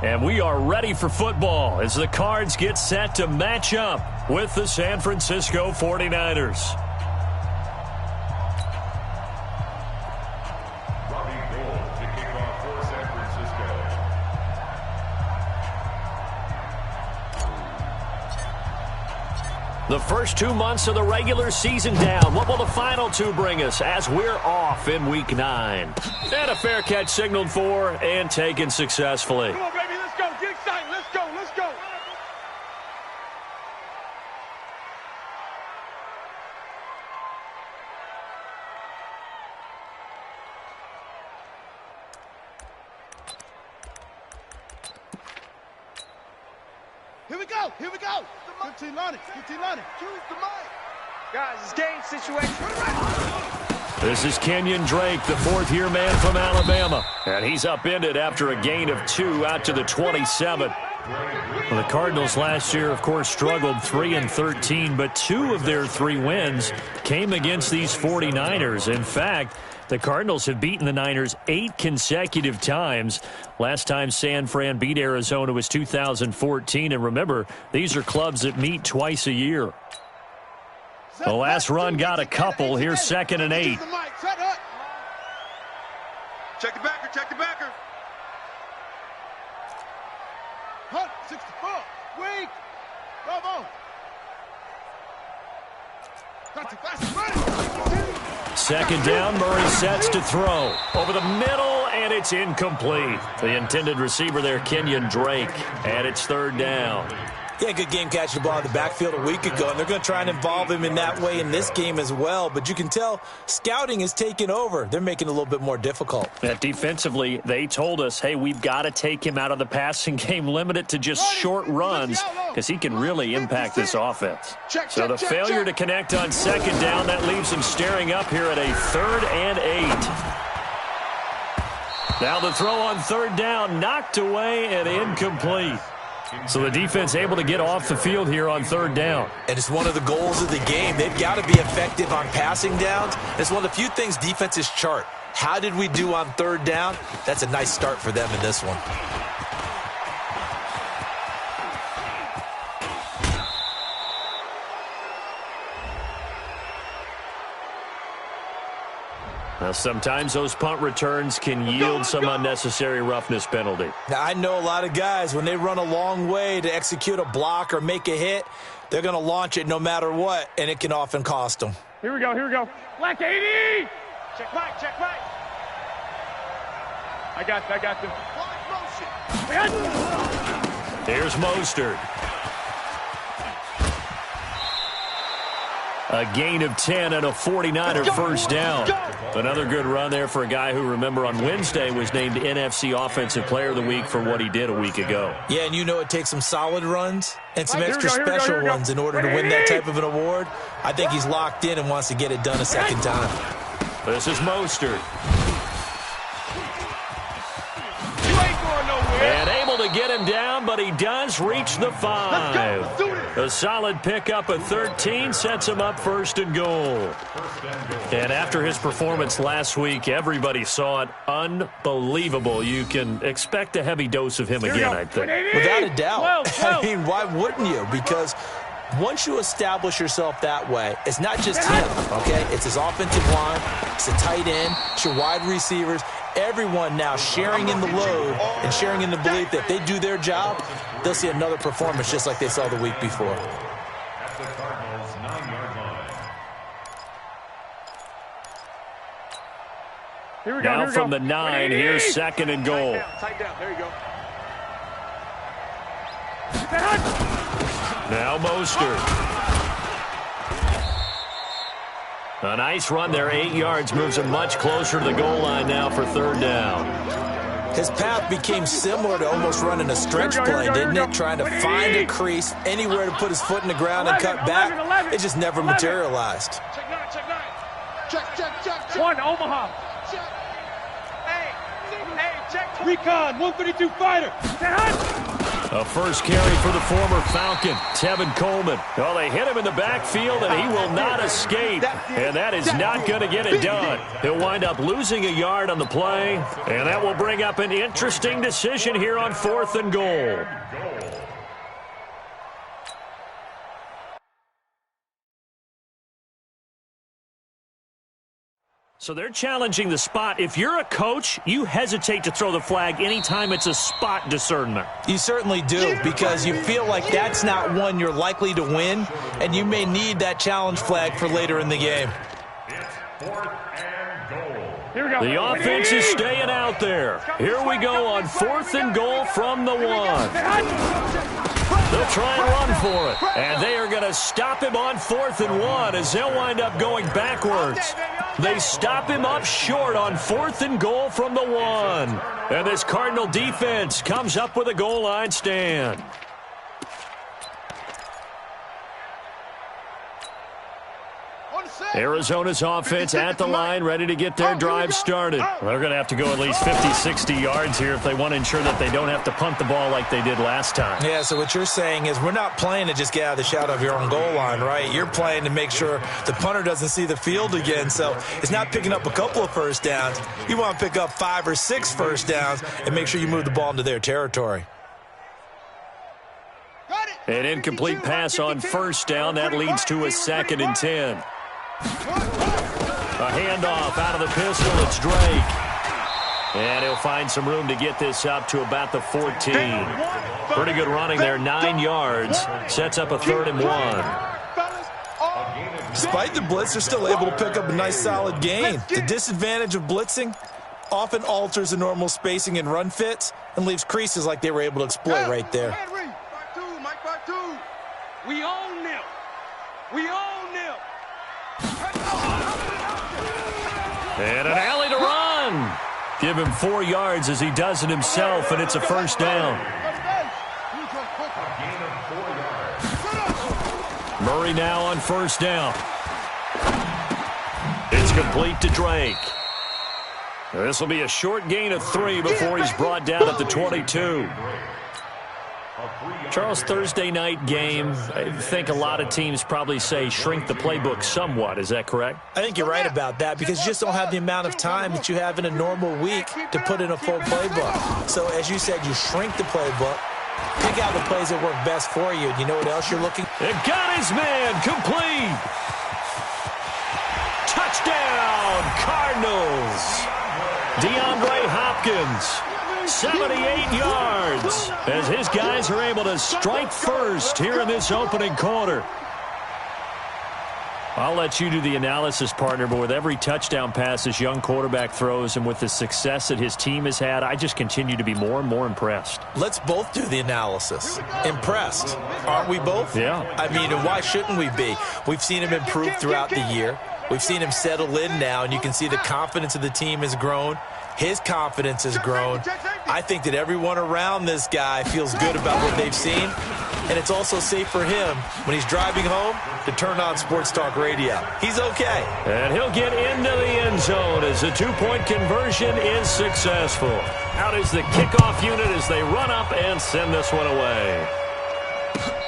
And we are ready for football as the Cards get set to match up with the San Francisco 49ers. The first 2 months of the regular season down. What will the final two bring us as we're off in Week 9? And a fair catch signaled for and taken successfully. Come on, baby, let's go. Get excited. Let's go. Let's go. Here we go. Here we go. 15 line. Choose the mic. Guys, it's game situation. This is Kenyon Drake, the fourth-year man from Alabama. And he's upended after a gain of 2 out to the 27. Well, the Cardinals last year, of course, struggled 3-13, but 2 of their 3 wins came against these 49ers. In fact, the Cardinals have beaten the Niners 8 consecutive times. Last time San Fran beat Arizona was 2014. And remember, these are clubs that meet twice a year. The last run got a couple. Here's 2nd and 8. Check the backer. Check the backer. Hunt, 64. Weak. Bravo. Got to fast. Second down, Murray sets to throw. Over the middle, and it's incomplete. The intended receiver there, Kenyon Drake, and it's 3rd down. Yeah, good game catching the ball in the backfield a week ago, and they're going to try and involve him in that way in this game as well. But you can tell scouting is taking over. They're making it a little bit more difficult. Defensively, they told us, hey, we've got to take him out of the passing game, limit it to just short runs, because he can really impact this offense. So the failure to connect on 2nd down, that leaves him staring up here at a 3rd and 8. Now the throw on 3rd down, knocked away and incomplete. So the defense able to get off the field here on 3rd down. And it's one of the goals of the game. They've got to be effective on passing downs. It's one of the few things defenses chart. How did we do on 3rd down? That's a nice start for them in this one. Now, sometimes those punt returns can yield some unnecessary roughness penalty. Now, I know a lot of guys, when they run a long way to execute a block or make a hit, they're going to launch it no matter what, and it can often cost them. Here we go. Black 80. Check Mike. I got them. Here's Mostert. A gain of 10 and a 49er first down. Another good run there for a guy who, remember, on Wednesday was named NFC Offensive Player of the Week for what he did a week ago. Yeah, and you know it takes some solid runs and some extra special ones in order to win that type of an award. I think he's locked in and wants to get it done a second time. This is Mostert. And able to get him down, but he does reach the 5. A solid pickup of 13 sets him up 1st and goal. And after his performance last week, everybody saw it. Unbelievable. You can expect a heavy dose of him again, I think. Without a doubt. I mean, why wouldn't you? Because once you establish yourself that way, it's not just him, okay? It's his offensive line, it's the tight end, it's your wide receivers. Everyone now sharing in the load and sharing in the belief that if they do their job, they'll see another performance just like they saw the week before. Now from the 9, here's 2nd and goal. Tight down. There you go. Now Mostert. A nice run there, 8 yards, moves him much closer to the goal line now for 3rd down. His path became similar to almost running a stretch play, didn't it? Trying to find a crease, anywhere to put his foot in the ground and cut back. It just never materialized. Check 9. Check. 1, Omaha. Check. Hey, check. Recon, 152 fighter. A first carry for the former Falcon, Tevin Coleman. Well, they hit him in the backfield, and he will not escape. And that is not going to get it done. He'll wind up losing a yard on the play, and that will bring up an interesting decision here on 4th and goal. So they're challenging the spot. If you're a coach, you hesitate to throw the flag anytime it's a spot discernment. You certainly do, because you feel like that's not one you're likely to win, and you may need that challenge flag for later in the game. The offense is staying out there. Here we go on 4th and goal from the 1. They'll try and run for it. And they are going to stop him on 4th and 1 as they'll wind up going backwards. They stop him up short on 4th and goal from the 1. And this Cardinal defense comes up with a goal line stand. Arizona's offense at the line, ready to get their drive started. They're going to have to go at least 50, 60 yards here if they want to ensure that they don't have to punt the ball like they did last time. Yeah, so what you're saying is we're not playing to just get out of the shadow of your own goal line, right? You're playing to make sure the punter doesn't see the field again. So it's not picking up a couple of first downs. You want to pick up 5 or 6 first downs and make sure you move the ball into their territory. An incomplete pass on first down. That leads to a 2nd and 10. A handoff out of the pistol. It's Drake. And he'll find some room to get this up to about the 14. Pretty good running there, 9 yards. Sets up a 3rd and 1. Despite the blitz, they're still able to pick up a nice solid gain. The disadvantage of blitzing often alters the normal spacing and run fits and leaves creases like they were able to exploit right there. We own them. We own them. And an alley to run. Give him 4 yards as he does it himself, and it's a first down. Murray now on first down. It's complete to Drake. This will be a short gain of 3 before he's brought down at the 22. Charles, Thursday night game, I think a lot of teams probably say shrink the playbook somewhat. Is that correct? I think you're right about that because you just don't have the amount of time that you have in a normal week to put in a full playbook. So, as you said, you shrink the playbook, pick out the plays that work best for you. You know what else you're looking? It got his man complete. Touchdown, Cardinals. DeAndre Hopkins. 78 yards as his guys are able to strike first here in this opening quarter. I'll let you do the analysis, partner, but with every touchdown pass this young quarterback throws and with the success that his team has had, I just continue to be more and more impressed. Let's both do the analysis. Impressed. Aren't we both? Yeah. I mean, and why shouldn't we be? We've seen him improve throughout the year. We've seen him settle in now, and you can see the confidence of the team has grown. His confidence has grown. I think that everyone around this guy feels good about what they've seen. And it's also safe for him when he's driving home to turn on Sports Talk Radio. He's okay. And he'll get into the end zone as the two-point conversion is successful. Out is the kickoff unit as they run up and send this one away.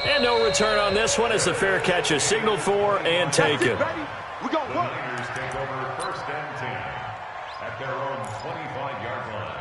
And no return on this one as the fair catch is signaled for and taken. We got one. Take over 1st and 10 at their own 25-yard line.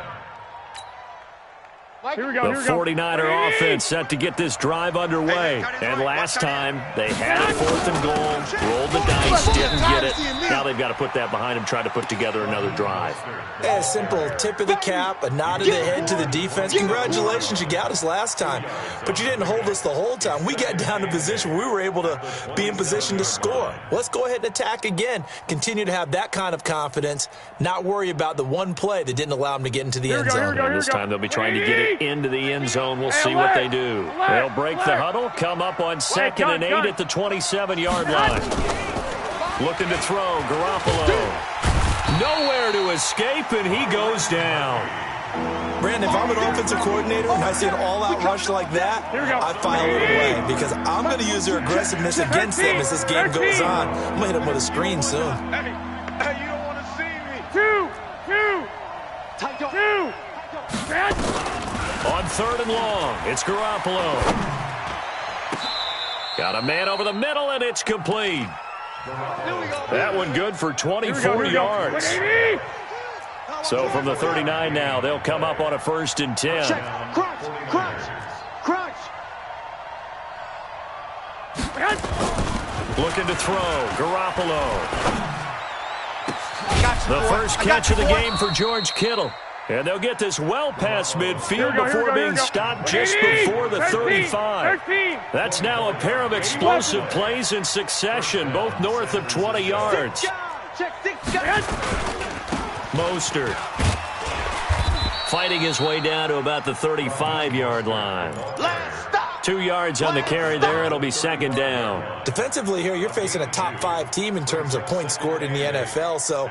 Here we go. The 49er offense set to get this drive underway. And last time, they had a 4th and goal, rolled the dice, didn't get it. Now they've got to put that behind them, try to put together another drive. A simple tip of the cap, a nod of the head to the defense. Congratulations, you got us last time. But you didn't hold us the whole time. We got down to position where we were able to be in position to score. Let's go ahead and attack again. Continue to have that kind of confidence, not worry about the one play that didn't allow them to get into the end zone. And this time they'll be trying to get it into the end zone. We'll see what they do. They'll break the huddle, come up on 2nd and 8 at the 27-yard line. Looking to throw, Garoppolo. Nowhere to escape, and he goes down. Brandon, if I'm an offensive coordinator and I see an all-out rush like that, I file it away because I'm going to use their aggressiveness against them as this game goes on. I'm going to hit them with a screen soon. Hey, you don't want to see me. Two. On 3rd and long, it's Garoppolo. Got a man over the middle, and it's complete. That one good for 24 yards. So from the 39 now, they'll come up on a 1st and 10. Check. Crunch. Looking to throw. Garoppolo. The first catch of the game for George Kittle. And they'll get this well past midfield before being stopped just before the 35. That's now a pair of explosive plays in succession, both north of 20 yards. Mostert fighting his way down to about the 35-yard line. 2 yards on the carry there. It'll be 2nd down. Defensively here, you're facing a top 5 team in terms of points scored in the NFL. So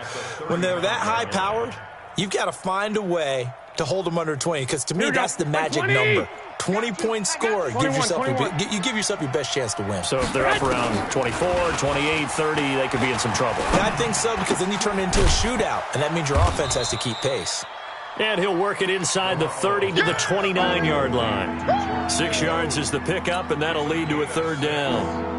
when they're that high-powered, you've got to find a way to hold them under 20, because to me, that's the magic number. 20-point score. You give yourself your best chance to win. So if they're up around 24, 28, 30, they could be in some trouble. And I think so, because then you turn it into a shootout, and that means your offense has to keep pace. And he'll work it inside the 30 to the 29-yard line. 6 yards is the pickup, and that'll lead to a 3rd down.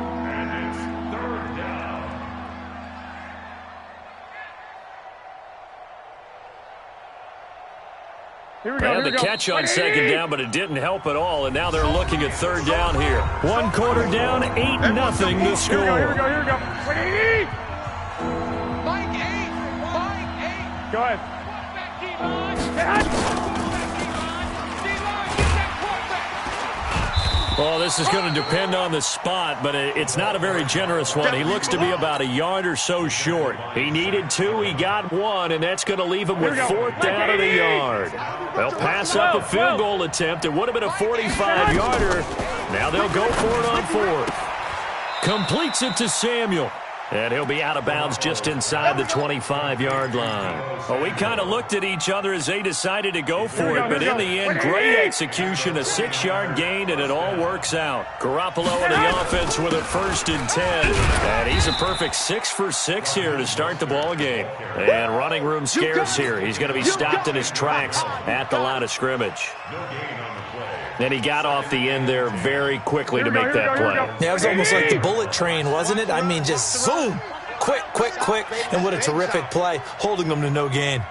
And the catch on 2nd down, but it didn't help at all, and now they're looking at 3rd down here. 1 quarter down, 8-0 the score. Here we go. Go ahead. Well, this is going to depend on the spot, but it's not a very generous one. He looks to be about a yard or so short. He needed 2, he got 1, and that's going to leave him with 4th down at a yard. They'll pass up a field goal attempt. It would have been a 45-yarder. Now they'll go for it on 4th. Completes it to Samuel. And he'll be out of bounds just inside the 25-yard line. Well, we kind of looked at each other as they decided to go for it, but in the end, great execution, a 6-yard gain, and it all works out. Garoppolo and the offense with a 1st and 10. And he's a perfect 6 for 6 here to start the ball game. And running room scarce here. He's going to be stopped in his tracks at the line of scrimmage. And he got off the end there very quickly to make that play. Yeah, it was almost like the bullet train, wasn't it? I mean, just zoom, quick, and what a terrific play, holding them to no gain.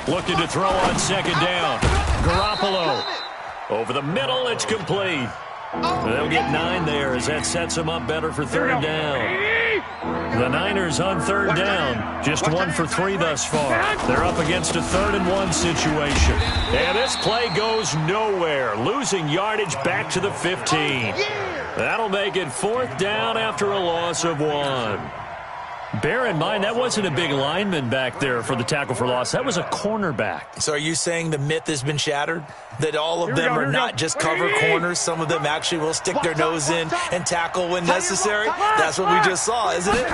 Looking to throw on 2nd down. Garoppolo. Over the middle, it's complete. They'll get 9 there as that sets them up better for 3rd down. The Niners on 3rd down, just 1 for 3 thus far. They're up against a 3rd and 1 situation. And this play goes nowhere, losing yardage back to the 15. That'll make it 4th down after a loss of 1. Bear in mind, that wasn't a big lineman back there for the tackle for loss. That was a cornerback. So are you saying the myth has been shattered? That all of them are not just cover corners? Some of them actually will stick their nose in and tackle when necessary? That's what we just saw, isn't it?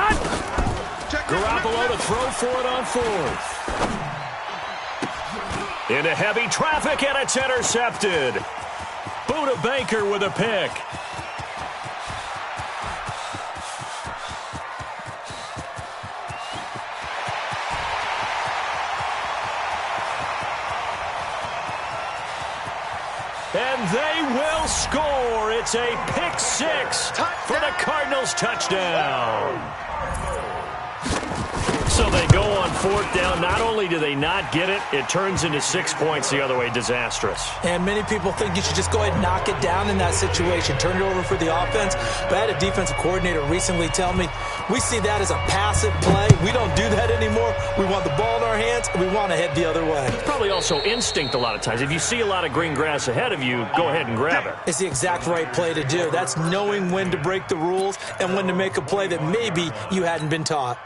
Garoppolo to throw for it on 4th. Into heavy traffic, and it's intercepted. Buda Baker with a pick. And they will score. It's a pick 6 for the Cardinals touchdown. So they go on 4th down. Not only do they not get it, it turns into 6 points the other way. Disastrous. And many people think you should just go ahead and knock it down in that situation. Turn it over for the offense. But I had a defensive coordinator recently tell me, we see that as a passive play. We don't do that anymore. We want the ball in our hands, and we want to head the other way. It's probably also instinct a lot of times. If you see a lot of green grass ahead of you, go ahead and grab it. It's the exact right play to do. That's knowing when to break the rules and when to make a play that maybe you hadn't been taught.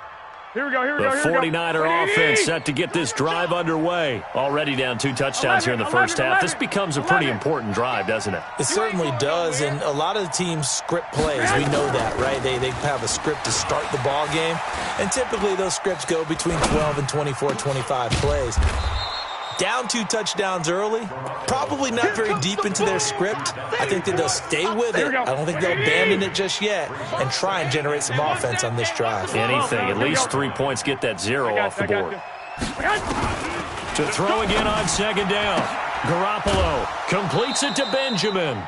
Here we go. The 49er offense set to get this drive underway. Already down 2 touchdowns here in the first half. This becomes a pretty important drive, doesn't it? It certainly does, and a lot of the teams script plays. We know that, right? They have a script to start the ball game, and typically those scripts go between 12 and 24, 25 plays. Down 2 touchdowns early, probably not very deep into their script. I think that they'll stay with it. I don't think they'll abandon it just yet and try and generate some offense on this drive. Anything, at least 3 points, get that 0 off the board. To throw again on second down. Garoppolo completes it to Benjamin.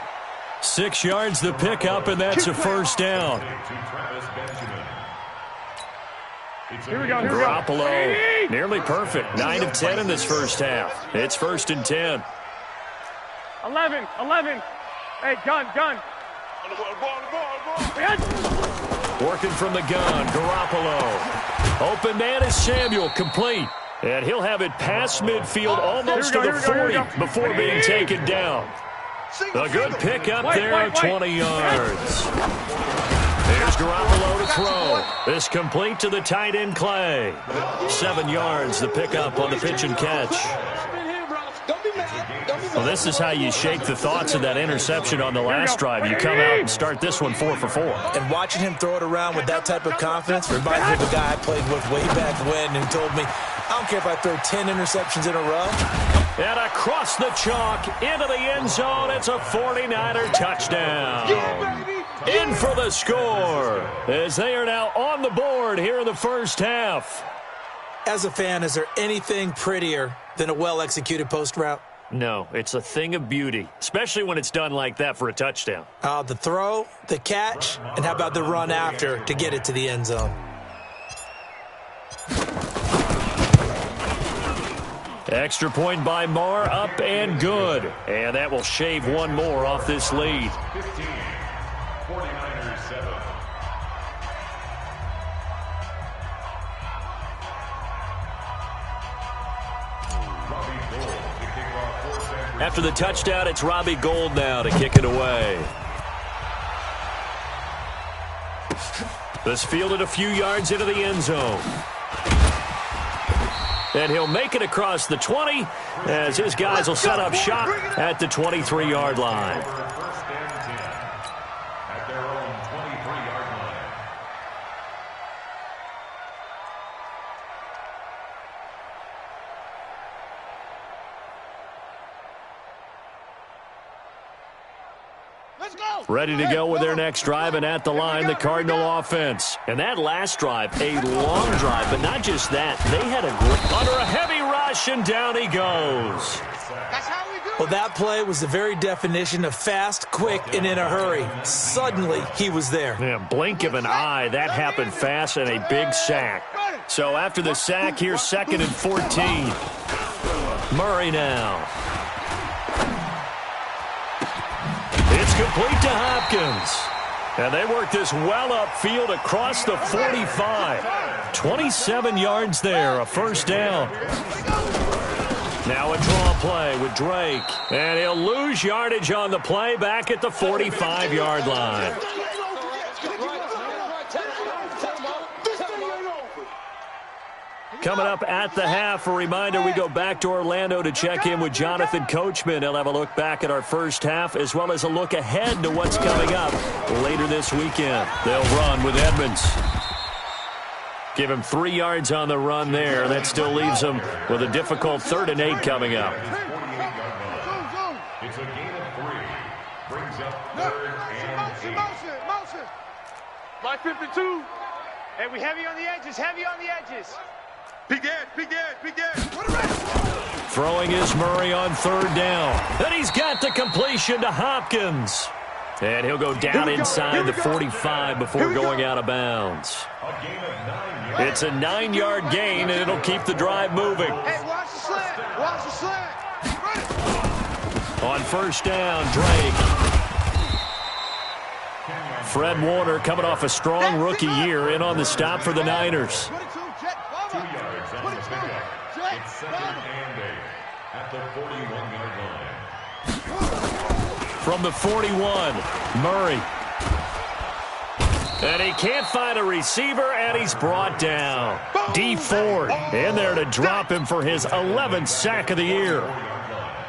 6 yards the pickup, and that's a first down. Garoppolo, nearly perfect. 9 of 10 in this first half. It's 1st and 10. 11. Hey, gun. Working from the gun, Garoppolo. Open man is Samuel, complete. And he'll have it past midfield almost to the 40 before being taken down. A good pickup there, 20 yards. There's Garoppolo to throw. This complete to the tight end, Clay. 7 yards, the pickup on the pitch and catch. Well, this is how you shake the thoughts of that interception on the last drive. You come out and start this one 4 for 4. And watching him throw it around with that type of confidence reminds me of a guy I played with way back when who told me, I don't care if I throw 10 interceptions in a row. And across the chalk, into the end zone, it's a 49er touchdown. In for the score, as they are now on the board here in the first half. As a fan, is there anything prettier than a well-executed post route? No, it's a thing of beauty, especially when it's done like that for a touchdown. The throw, the catch, and how about the run after to get it to the end zone? Extra point by Marr, up and good. And that will shave one more off this lead. 15, 49ers 7. After the touchdown, it's Robbie Gould now to kick it away. This fielded a few yards into the end zone. And he'll make it across the 20 as his guys will set up shop at the 23-yard line. First and 10 at their own 23-yard line. Let's go. Ready to go with their next drive, and at the line, the Cardinal offense. And that last drive, a long drive, but not just that. They had under a heavy rush, and down he goes. That's how we do it. Well, that play was the very definition of fast, quick, and in a hurry. Suddenly, he was there. Yeah, blink of an eye, that happened fast, and a big sack. So after the sack, here's 2nd and 14. Murray now. It's complete to Hopkins. And they work this well upfield across the 45. 27 yards there, a first down. Now a draw play with Drake. And he'll lose yardage on the play back at the 45-yard line. Coming up at the half, a reminder, we go back to Orlando to check in with Jonathan Coachman. He'll have a look back at our first half as well as a look ahead to what's coming up later this weekend. They'll run with Edmonds. Give him 3 yards on the run there. That still leaves him with a difficult 3rd and 8 coming up. It's a gain of 3. Brings up 3rd and 8. Motion. My 52. Hey, we heavy on the edges. Big edge. Throwing is Murray on 3rd down. And he's got the completion to Hopkins. And he'll go down inside the 45 before going out of bounds. A gain of 9 yards. It's a 9-yard gain, and it'll keep the drive moving. Hey, watch the slant. On 1st down, Drake. Fred Warner coming off a strong rookie year in on the stop for the Niners. 22, Jet. 2 yards on the pickup. It's 2nd and 8 at the 41-yard line. From the 41, Murray. And he can't find a receiver, and he's brought down. D. Ford in there to drop him for his 11th sack of the year.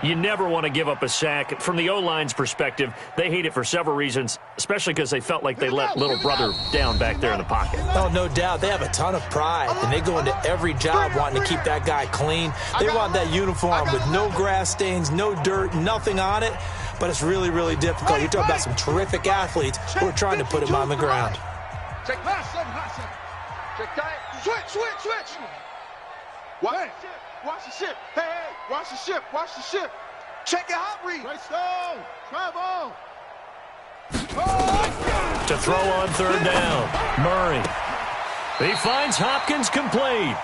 You never want to give up a sack. From the O-line's perspective, they hate it for several reasons, especially because they felt like they let little brother down back there in the pocket. Oh, no doubt. They have a ton of pride, and they go into every job wanting to keep that guy clean. They want that uniform with no grass stains, no dirt, nothing on it. But it's really, really difficult. You're talking about some terrific athletes who are trying to put him on the ground. Check tight. Switch. Watch the ship. Hey, watch the ship. Check your hot read. Right stone. Travel. To throw on third down. Murray. He finds Hopkins complete.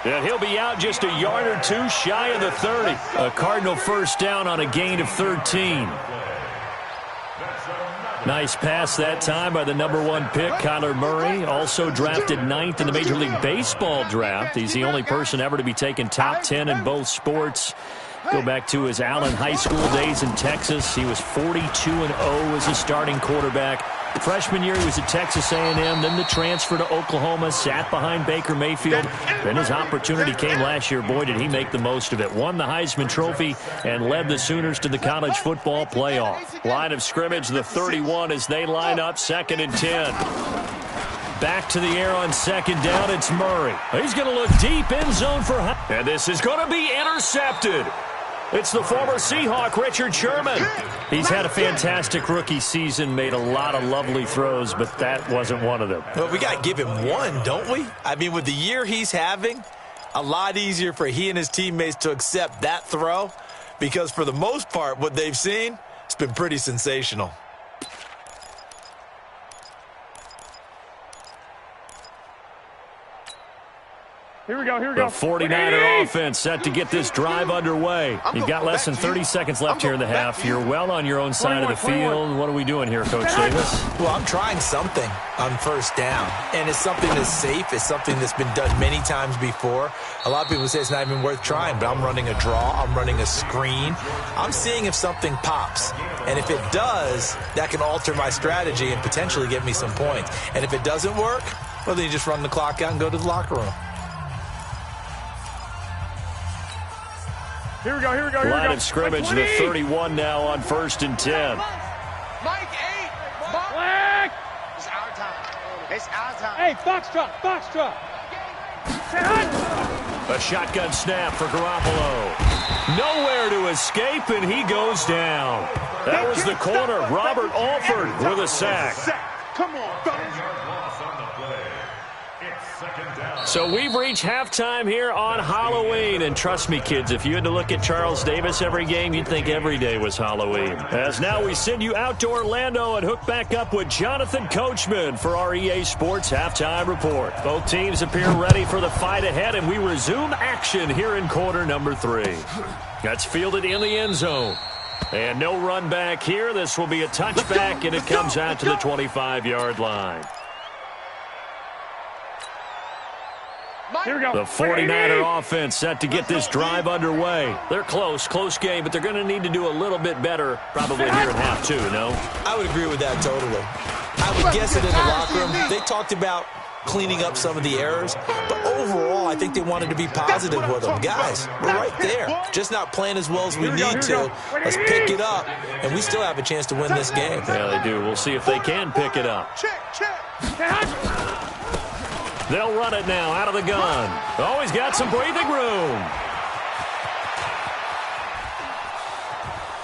And he'll be out just a yard or two shy of the 30. A Cardinal first down on a gain of 13. Nice pass that time by the #1 pick, Kyler Murray. Also drafted 9th in the Major League Baseball draft. He's the only person ever to be taken top 10 in both sports. Go back to his Allen High School days in Texas. He was 42-0 as a starting quarterback. Freshman year, he was at Texas A&M, then the transfer to Oklahoma, sat behind Baker Mayfield. Then his opportunity came last year. Boy, did he make the most of it. Won the Heisman Trophy and led the Sooners to the college football playoff. Line of scrimmage, the 31 as they line up 2nd and 10. Back to the air on 2nd down, it's Murray. He's going to look deep in zone for... And this is going to be intercepted. It's the former Seahawk, Richard Sherman. He's had a fantastic rookie season, made a lot of lovely throws, but that wasn't one of them. Well, we got to give him one, don't we? I mean, with the year he's having, a lot easier for he and his teammates to accept that throw because for the most part, what they've seen, it's been pretty sensational. Here we go. The 49er offense set to get this drive underway. You've got less than 30 seconds left here in the half. You're well on your own side of the field. What are we doing here, Coach Davis? Well, I'm trying something on first down, and it's something that's safe. It's something that's been done many times before. A lot of people say it's not even worth trying, but I'm running a draw. I'm running a screen. I'm seeing if something pops, and if it does, that can alter my strategy and potentially get me some points. And if it doesn't work, well, then you just run the clock out and go to the locker room. Here we go. Line of scrimmage, the 31 now on 1st and 10. Mike 8. Black. It's our time. Hey, Foxtrot. A shotgun snap for Garoppolo. Nowhere to escape, and he goes down. That was the corner, Robert Alford, with a sack. Come on, fellas. So we've reached halftime here on Halloween. And trust me, kids, if you had to look at Charles Davis every game, you'd think every day was Halloween. As now we send you out to Orlando and hook back up with Jonathan Coachman for our EA Sports Halftime Report. Both teams appear ready for the fight ahead, and we resume action here in quarter number 3. That's fielded in the end zone. And no run back here. This will be a touchback, and it comes out to the 25-yard line. Here we go. The 49er offense set to get this drive underway. They're close game, but they're going to need to do a little bit better probably here in half 2, no? I would agree with that totally. I would guess it in the locker room. They talked about cleaning up some of the errors, but overall, I think they wanted to be positive with them. Guys, we're right there. Just not playing as well as we need to. Let's pick it up, and we still have a chance to win this game. Yeah, they do. We'll see if they can pick it up. They'll run it now out of the gun. Oh, he's got some breathing room.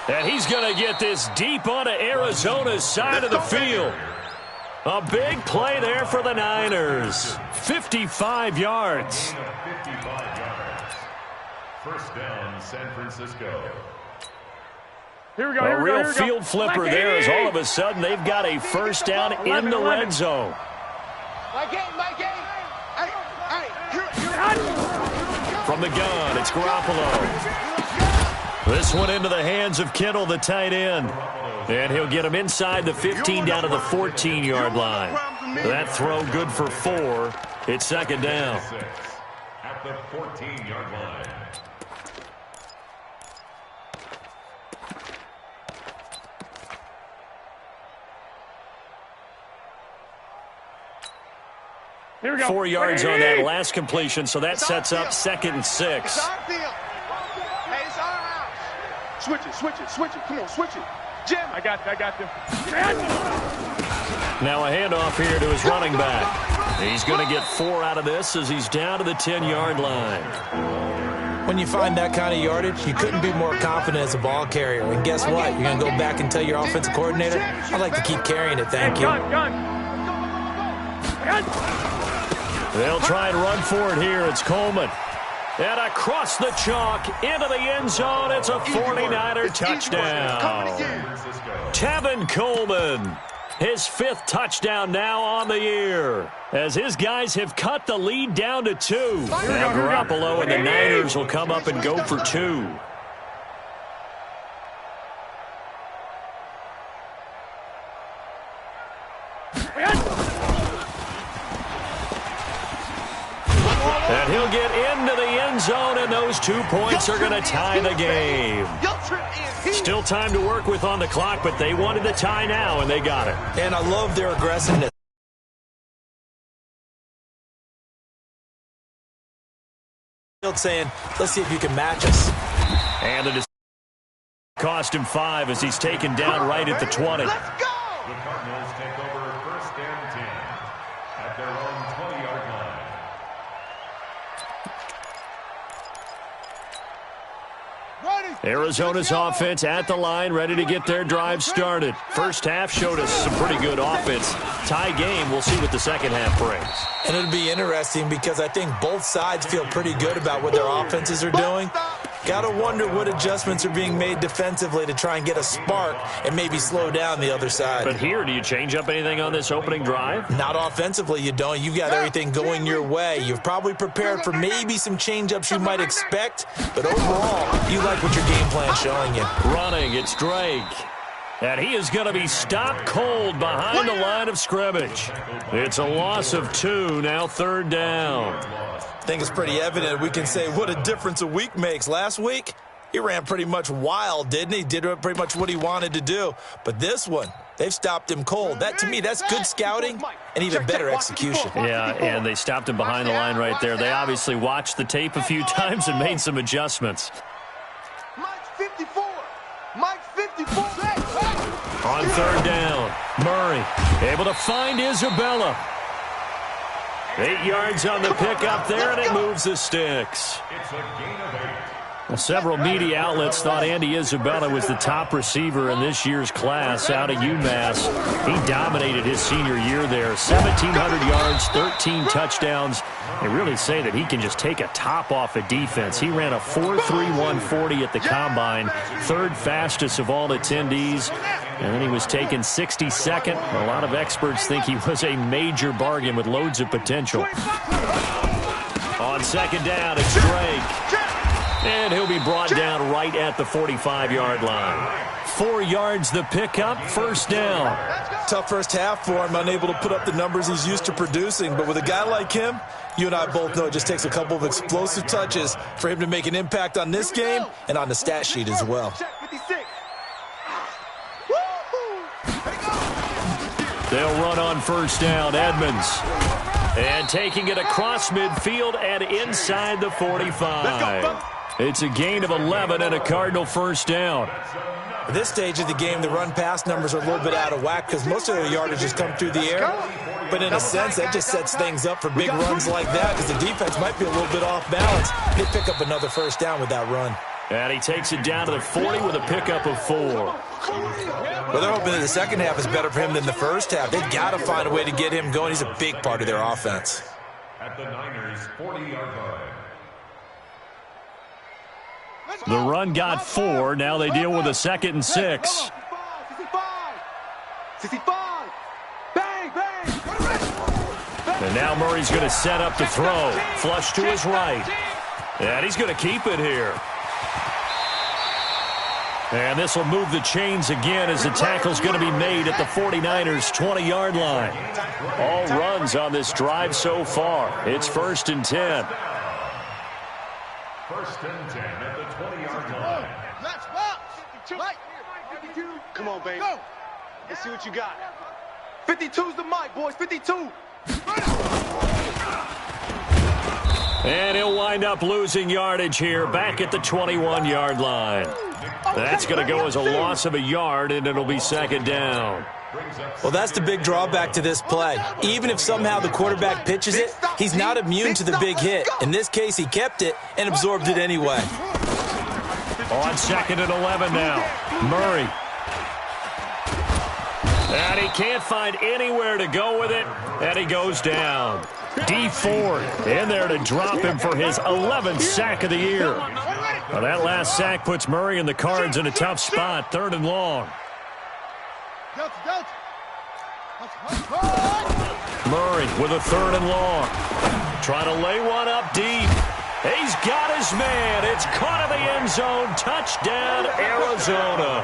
And he's going to get this deep onto Arizona's side of the field. A big play there for the Niners. 55 yards. 55 yards. First down, San Francisco. Here we go. A real field flipper there as all of a sudden they've got a first down in the red zone. My game. From the gun, it's Garoppolo. This one into the hands of Kittle, the tight end. And he'll get him inside the 15 down to the 14-yard line. That throw good for 4. It's second down. At the 14-yard line. Here we go. 4 yards on that last completion, so that sets up 2nd and 6. It's our field. Hey, it's our house. Switch it. Come on, switch it. Jam. I got you. Now a handoff here to his running back. He's going to get 4 out of this as he's down to the 10-yard line. When you find that kind of yardage, you couldn't be more confident as a ball carrier. And guess what? You're going to go back and tell your offensive coordinator, I'd like to keep carrying it, thank you. They'll try and run for it here. It's Coleman. And across the chalk, into the end zone. It's a 49er touchdown. Tevin Coleman, his 5th touchdown now on the year, as his guys have cut the lead down to 2. Now Garoppolo and the Niners will come up and go for 2. And he'll get into the end zone, and those 2 points are going to tie the game. Still time to work with on the clock, but they wanted the tie now, and they got it. And I love their aggressiveness. Saying, let's see if you can match us. And it cost him 5 as he's taken down right at the 20. Let's go! The Cardinals take over 1st and 10 at their own 20-yard line. Arizona's offense at the line, ready to get their drive started. First half showed us some pretty good offense. Tie game, we'll see what the second half brings. And it'll be interesting because I think both sides feel pretty good about what their offenses are doing. Got to wonder what adjustments are being made defensively to try and get a spark and maybe slow down the other side. But here, do you change up anything on this opening drive? Not offensively, you don't. You've got everything going your way. You've probably prepared for maybe some change-ups you might expect, but overall, you like what your game plan's showing you. Running, it's Drake. And he is going to be stopped cold behind the line of scrimmage. It's a loss of 2, now 3rd down. I think it's pretty evident we can say what a difference a week makes. Last week, he ran pretty much wild, didn't he? Did pretty much what he wanted to do. But this one, they've stopped him cold. That, to me, that's good scouting and even better execution. Yeah, and they stopped him behind the line right there. They obviously watched the tape a few times and made some adjustments. Mike's 54. Mike's 54. On 3rd down, Murray able to find Isabella. 8 yards on the pickup there, and it moves the sticks. It's a gain of 8. Well, several media outlets thought Andy Isabella was the top receiver in this year's class out of UMass. He dominated his senior year there. 1,700 yards, 13 touchdowns. They really say that he can just take a top off a defense. He ran a 4.31 40 at the Combine, 3rd fastest of all attendees. And then he was taken 62nd. A lot of experts think he was a major bargain with loads of potential. On 2nd down, it's Drake. And he'll be brought down right at the 45-yard line. 4 yards the pickup, 1st down. Tough first half for him, unable to put up the numbers he's used to producing. But with a guy like him, you and I both know it just takes a couple of explosive touches for him to make an impact on this game and on the stat sheet as well. They'll run on 1st down, Edmonds. And taking it across midfield and inside the 45. It's a gain of 11 and a Cardinal 1st down. At this stage of the game, the run-pass numbers are a little bit out of whack because most of their yardage has come through the air. But in a sense, that just sets things up for big runs like that because the defense might be a little bit off balance. They pick up another 1st down with that run. And he takes it down to the 40 with a pickup of 4. Well, they're hoping that the second half is better for him than the first half. They've got to find a way to get him going. He's a big part of their offense. At the Niners' 40-yard line. The run got 4. Now they deal with a 2nd and 6. 65. Bang, bang. And now Murray's going to set up the throw. Flush to his right. And he's going to keep it here. And this will move the chains again as the tackle's going to be made at the 49ers' 20-yard line. All runs on this drive so far. It's 1st and 10. 1st and 10 at the 20-yard line. Let's walk. Mike. Come on, baby. Go. Let's see what you got. 52's the mic, boys. 52. And he'll wind up losing yardage here back at the 21-yard line. That's going to go as a loss of a yard, and it'll be second down. Well, that's the big drawback to this play. Even if somehow the quarterback pitches it, he's not immune to the big hit. In this case, he kept it and absorbed it anyway. On second and 11 now. Murray. And he can't find anywhere to go with it, and he goes down. D Ford in there to drop him for his 11th sack of the year. Well, that last sack puts Murray and the Cards in a tough spot, 3rd and long. Murray with a 3rd and long. Trying to lay one up deep. He's got his man. It's caught in the end zone. Touchdown, Arizona.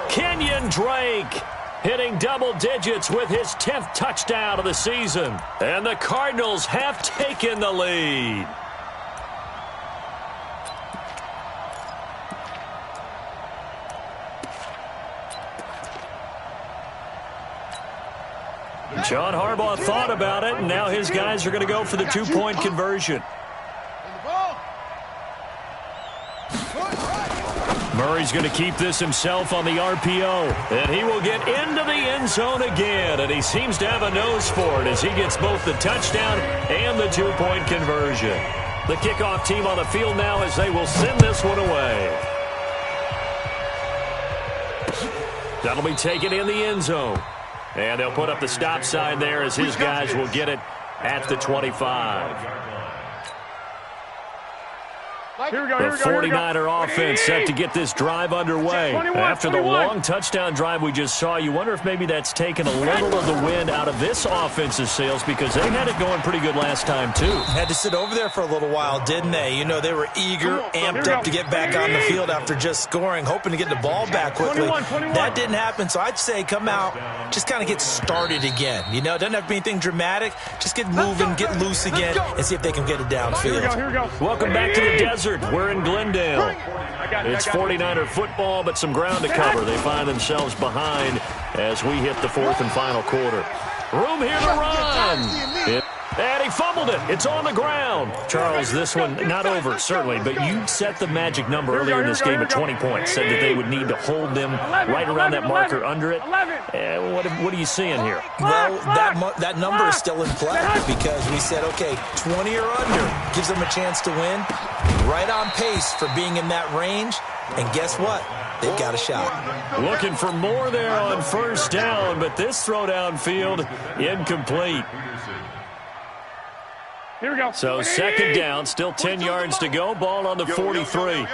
Kenyon Drake hitting double digits with his 10th touchdown of the season. And the Cardinals have taken the lead. John Harbaugh thought about it, and now his guys are going to go for the 2-point conversion. Murray's going to keep this himself on the RPO, and he will get into the end zone again, and he seems to have a nose for it as he gets both the touchdown and the 2-point conversion. The kickoff team on the field now as they will send this one away. That'll be taken in the end zone, and they'll put up the stop sign there as his guys will get it at the 25. The 49er offense set to get this drive underway. After the long touchdown drive we just saw, you wonder if maybe that's taken a little of the wind out of this offense's sails because they had it going pretty good last time, too. Had to sit over there for a little while, didn't they? You know, they were eager, amped up to get back on the field after just scoring, hoping to get the ball back quickly. That didn't happen, so I'd say come out, just kind of get started again. You know, it doesn't have to be anything dramatic. Just get moving, get loose again, and see if they can get it downfield. Welcome back to the desert. We're in Glendale. It's 49er football, but some ground to cover. They find themselves behind as we hit the 4th and final quarter. Room here to run. And he fumbled it. It's on the ground. Charles, this one not over, certainly, but you set the magic number earlier in this game at 20 points. Said that they would need to hold them right around that marker under it. What are you seeing here? Well, that number is still in play because we said, okay, 20 or under gives them a chance to win. Right on pace for being in that range. And guess what? They've got a shot. Looking for more there on 1st down, but this throw downfield incomplete. Here we go. So 2nd down, still 10 yards to go. Ball on the 43. And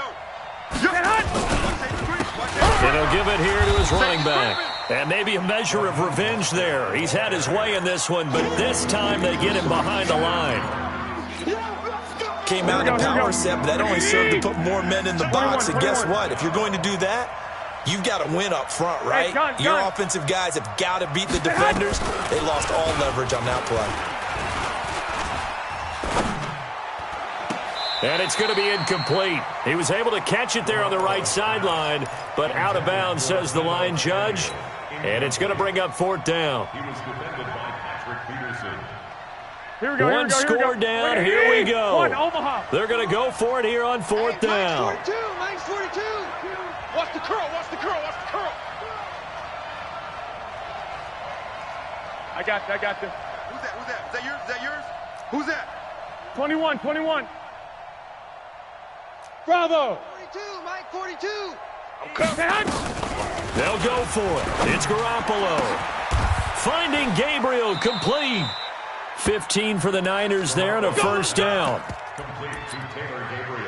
he'll give it here to his running back. And maybe a measure of revenge there. He's had his way in this one, but this time they get him behind the line. Came out in a power set, but that only served to put more men in the box. And guess what? If you're going to do that, you've got to win up front, right? Your offensive guys have got to beat the defenders. They lost all leverage on that play. And it's going to be incomplete. He was able to catch it there on the right sideline, but out of bounds, says the line judge. And it's going to bring up 4th down. He was defended by Patrick Peterson. One score down. Here we go. They're going to go for it here on 4th down. Mine's 42. Watch the curl. Watch the curl. Watch the curl. I got you. Who's that? Is that yours? Who's that? 21. Bravo. 42. Mike 42. They'll go for it. It's Garoppolo. Finding Gabriel, complete. 15 for the Niners there and a 1st down.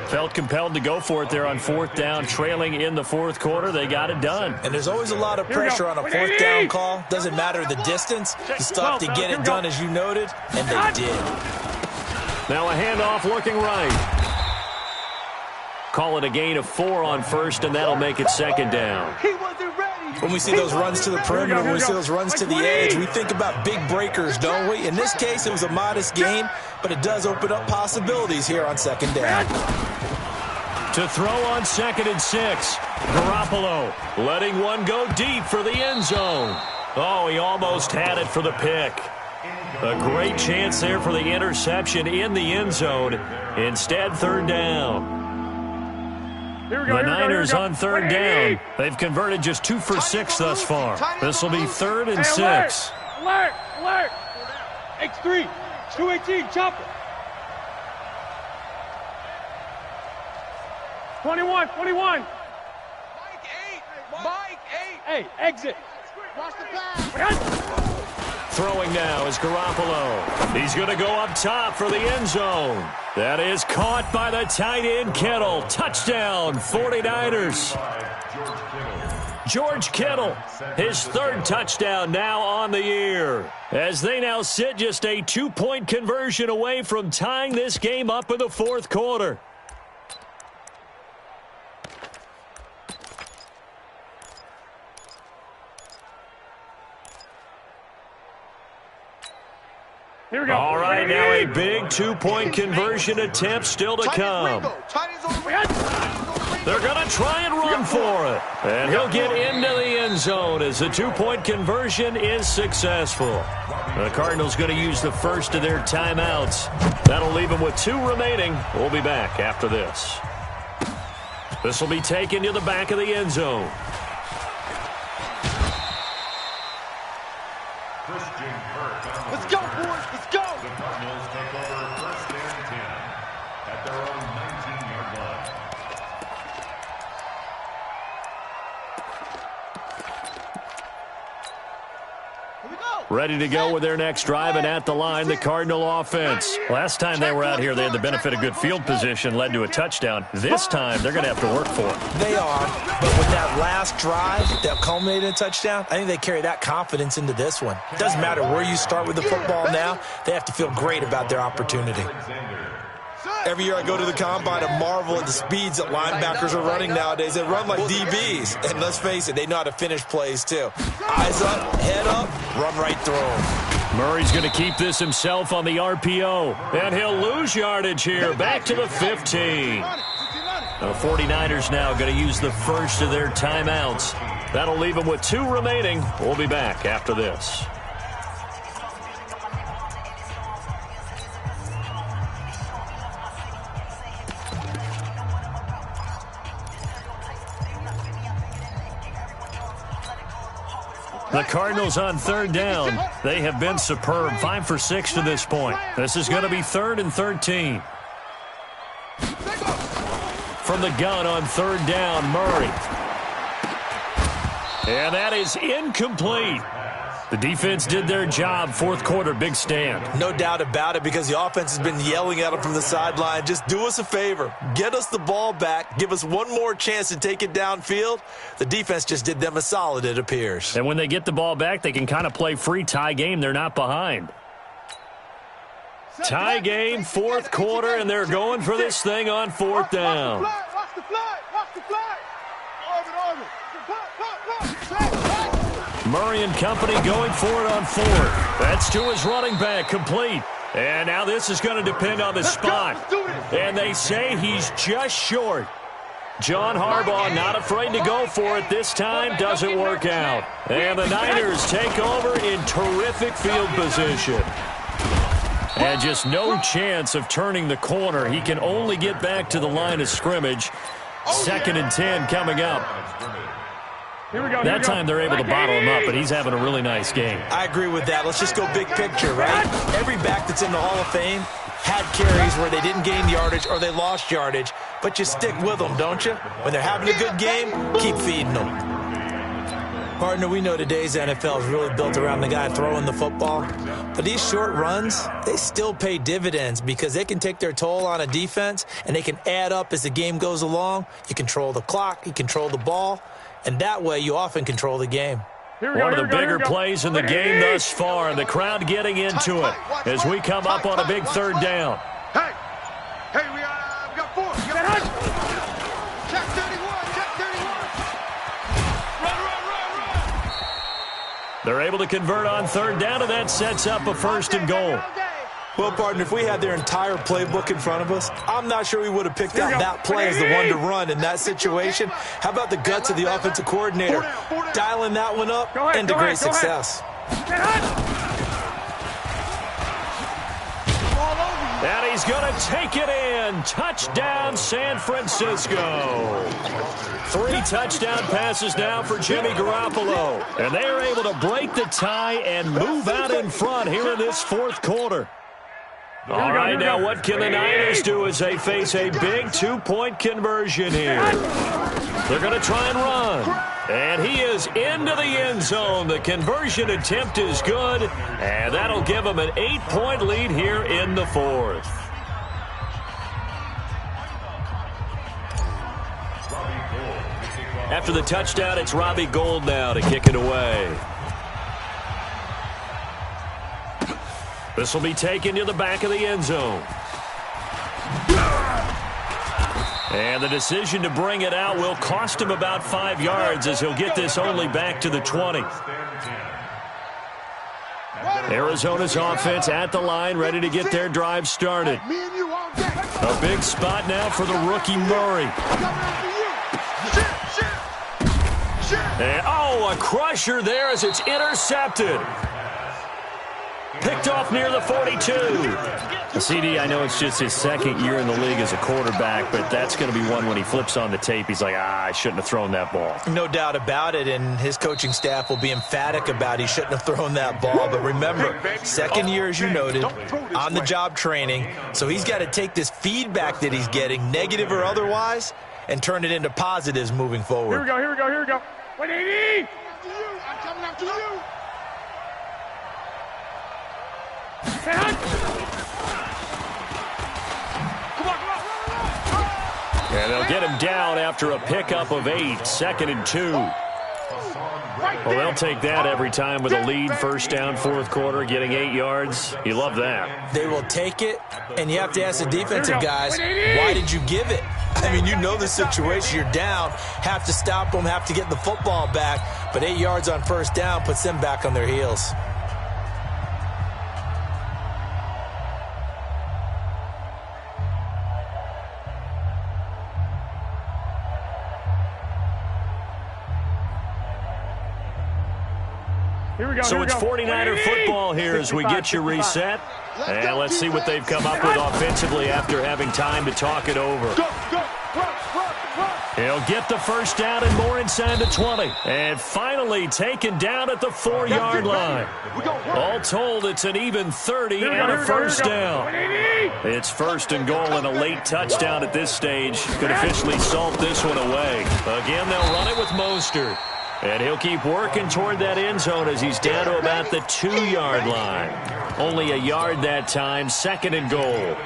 Felt compelled to go for it there on 4th down, trailing in the 4th quarter. They got it done. And there's always a lot of pressure on a 4th down call. Doesn't matter the distance. You still have to get it done, as you noted, and they did. Now a handoff looking right. Call it a gain of 4 on 1st, and that'll make it 2nd down. He wasn't ready. When we see those runs to the perimeter, when we see those runs to the edge, we think about big breakers, don't we? In this case, it was a modest gain, but it does open up possibilities here on 2nd down. To throw on 2nd and 6. Garoppolo letting one go deep for the end zone. Oh, he almost had it for the pick. A great chance there for the interception in the end zone. Instead, third down. The Niners on third down. They've converted just 2 for 6 thus far. This will be 3rd and 6. Alert! Alert! X3, 218, chopper. 21. Mike 8. Hey, exit. Watch the pass. Throwing now is Garoppolo. He's going to go up top for the end zone. That is caught by the tight end Kittle. Touchdown, 49ers. George Kittle, his 3rd touchdown now on the year. As they now sit just a 2-point conversion away from tying this game up in the 4th quarter. Here we go. All right, now a big 2-point conversion attempt still to come. They're going to try and run for it. And he'll get into the end zone as the 2-point conversion is successful. The Cardinals going to use the first of their timeouts. That'll leave them with 2 remaining. We'll be back after this. This will be taken to the back of the end zone. Let's go, boys. Let's go. The Cardinals take over 1st and 10 at their own 19-yard line. Here we go. Ready to go with their next drive, and at the line, the Cardinal offense. Last time they were out here, they had the benefit of good field position, led to a touchdown. This time, they're going to have to work for it. They are, but with that last drive that culminated in a touchdown, I think they carry that confidence into this one. It doesn't matter where you start with the football now. They have to feel great about their opportunity. Every year I go to the combine and marvel at the speeds that linebackers are running nowadays. They run like DBs. And let's face it, they know how to finish plays too. Eyes up, head up, run right through them. Murray's going to keep this himself on the RPO. And he'll lose yardage here. Back to the 15. The 49ers now going to use the first of their timeouts. That'll leave them with 2 remaining. We'll be back after this. The Cardinals on third down. They have been superb. 5 for 6 to this point. This is going to be 3rd and 13. From the gun on third down, Murray. And that is incomplete. The defense did their job. 4th quarter, big stand. No doubt about it, because the offense has been yelling at them from the sideline. Just do us a favor. Get us the ball back. Give us one more chance to take it downfield. The defense just did them a solid, it appears. And when they get the ball back, they can kind of play free tie game. They're not behind. Tie game, 4th quarter, and they're going for this thing on 4th down. Watch the flag. Watch the flag. Orbit. Murray and company going for it on 4th. That's to his running back, complete. And now this is going to depend on the spot. And they say he's just short. John Harbaugh not afraid to go for it this time. Doesn't work out. And the Niners take over in terrific field position. And just no chance of turning the corner. He can only get back to the line of scrimmage. 2nd and 10 coming up. Here we go. That time they're able to bottle him up, but he's having a really nice game. I agree with that. Let's just go big picture, right? Every back that's in the Hall of Fame had carries where they didn't gain yardage or they lost yardage, but you stick with them, don't you? When they're having a good game, keep feeding them. Partner, we know today's NFL is really built around the guy throwing the football, but these short runs, they still pay dividends because they can take their toll on a defense and they can add up as the game goes along. You control the clock, you control the ball, and that way you often control the game. One of the bigger plays in the game thus far, and the crowd getting into it as we come up on a big 3rd down. Hey, we got 4. Check 31. Run. They're able to convert on 3rd down, and that sets up a 1st and goal. Well, partner, if we had their entire playbook in front of us, I'm not sure we would have picked out that play as the one to run in that situation. How about the guts of the offensive coordinator dialing that one up into great success? And he's going to take it in. Touchdown, San Francisco. 3 touchdown passes now for Jimmy Garoppolo. And they are able to break the tie and move out in front here in this fourth quarter. All right, now what can the Niners do as they face a big 2-point conversion here? They're going to try and run. And he is into the end zone. The conversion attempt is good, and that'll give him an 8-point lead here in the fourth. After the touchdown, it's Robbie Gould now to kick it away. This will be taken to the back of the end zone. And the decision to bring it out will cost him about 5 yards as he'll get this only back to the 20. Arizona's offense at the line, ready to get their drive started. A big spot now for the rookie Murray. And, a crusher there as it's intercepted. Picked off near the 42. CD, I know it's just his second year in the league as a quarterback, but that's going to be one when he flips on the tape. He's like, I shouldn't have thrown that ball. No doubt about it, and his coaching staff will be emphatic about he shouldn't have thrown that ball. But remember, second year, as you noted, on-the-job training, so he's got to take this feedback that he's getting, negative or otherwise, and turn it into positives moving forward. Here we go. 180! I'm coming after you. And they'll get him down after a pickup of 8, 2nd and 2. Well, they'll take that every time with a lead, first down, fourth quarter, getting 8 yards. You love that. They will take it, and you have to ask the defensive guys, why did you give it? I mean, you know the situation. You're down, have to stop them, have to get the football back, but 8 yards on first down puts them back on their heels. So it's 49er football here as we get you reset. And let's see what they've come up with offensively after having time to talk it over. He'll get the first down and more inside the 20. And finally taken down at the 4-yard line. All told, it's an even 30 and a first down. It's first and goal and a late touchdown at this stage could officially salt this one away. Again, they'll run it with Mostert. And he'll keep working toward that end zone as he's down to about the 2-yard line. Only a yard that time, 2nd and goal.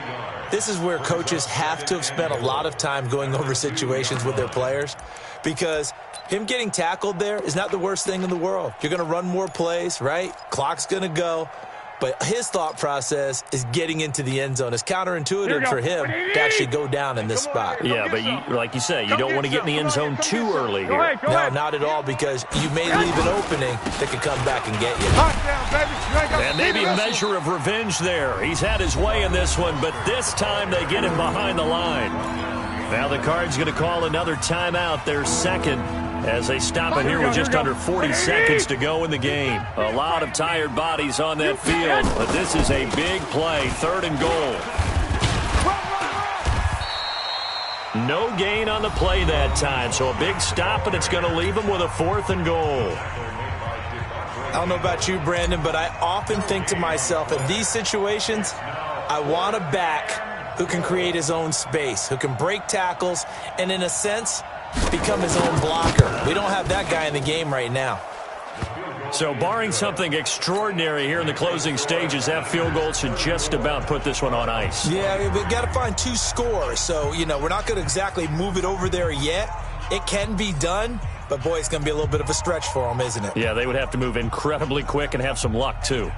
This is where coaches have to have spent a lot of time going over situations with their players, because him getting tackled there is not the worst thing in the world. You're going to run more plays, right? Clock's going to go. But his thought process is getting into the end zone. It's counterintuitive for him to actually go down in this spot. Yeah, but like you say, you don't want to get in the end zone too early here. No, not at all, because you may leave an opening that could come back and get you. And maybe a measure of revenge there. He's had his way in this one, but this time they get him behind the line. Now the Cards going to call another timeout, their second, as they stop it here with just under 40 seconds to go in the game. A lot of tired bodies on that field, but this is a big play, 3rd and goal. No gain on the play that time, so a big stop, and it's going to leave them with a 4th and goal. I don't know about you, Brandon, but I often think to myself, in these situations, I want a back who can create his own space, who can break tackles, and in a sense, become his own blocker. We don't have that guy in the game right now. So barring something extraordinary here in the closing stages, that field goal should just about put this one on ice. Yeah, we've got to find 2 scores. So, we're not going to exactly move it over there yet. It can be done, but boy, it's going to be a little bit of a stretch for them, isn't it? Yeah, they would have to move incredibly quick and have some luck, too.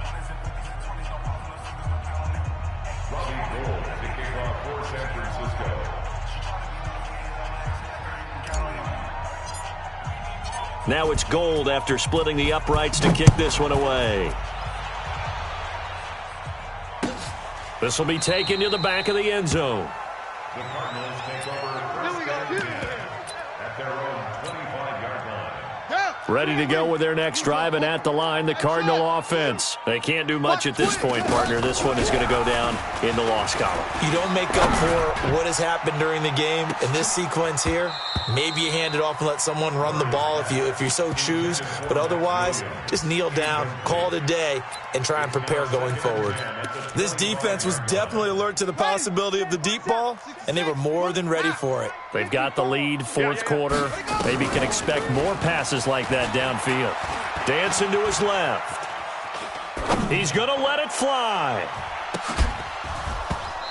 Now it's Gold after splitting the uprights to kick this one away. This will be taken to the back of the end zone. The Cardinals take over at their own 25-yard line. Ready to go with their next drive, and at the line, the Cardinal offense. They can't do much at this point, partner. This one is going to go down in the loss column. You don't make up for what has happened during the game in this sequence here. Maybe you hand it off and let someone run the ball if you so choose. But otherwise, just kneel down, call it a day, and try and prepare going forward. This defense was definitely alert to the possibility of the deep ball, and they were more than ready for it. They've got the lead, fourth quarter. Maybe can expect more passes like that downfield. Dancing to his left. He's going to let it fly.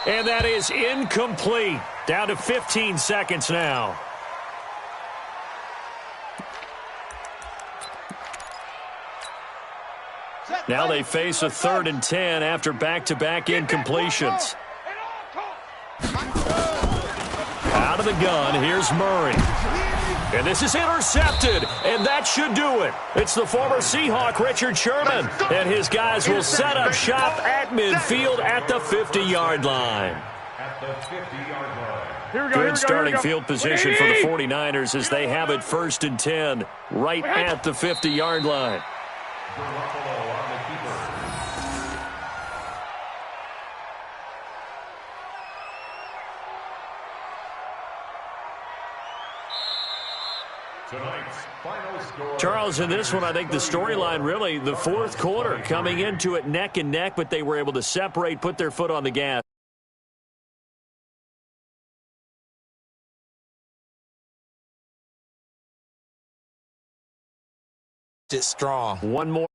And that is incomplete. Down to 15 seconds now. Now they face a 3rd and 10 after back-to-back incompletions. Out of the gun, here's Murray. And this is intercepted, and that should do it. It's the former Seahawk, Richard Sherman, and his guys will set up shop at midfield at the 50-yard line. Good starting field position for the 49ers as they have it 1st and 10 right at the 50-yard line. Charles, in this one, I think the storyline really, the fourth quarter, coming into it neck and neck, but they were able to separate, put their foot on the gas. It's strong. One more.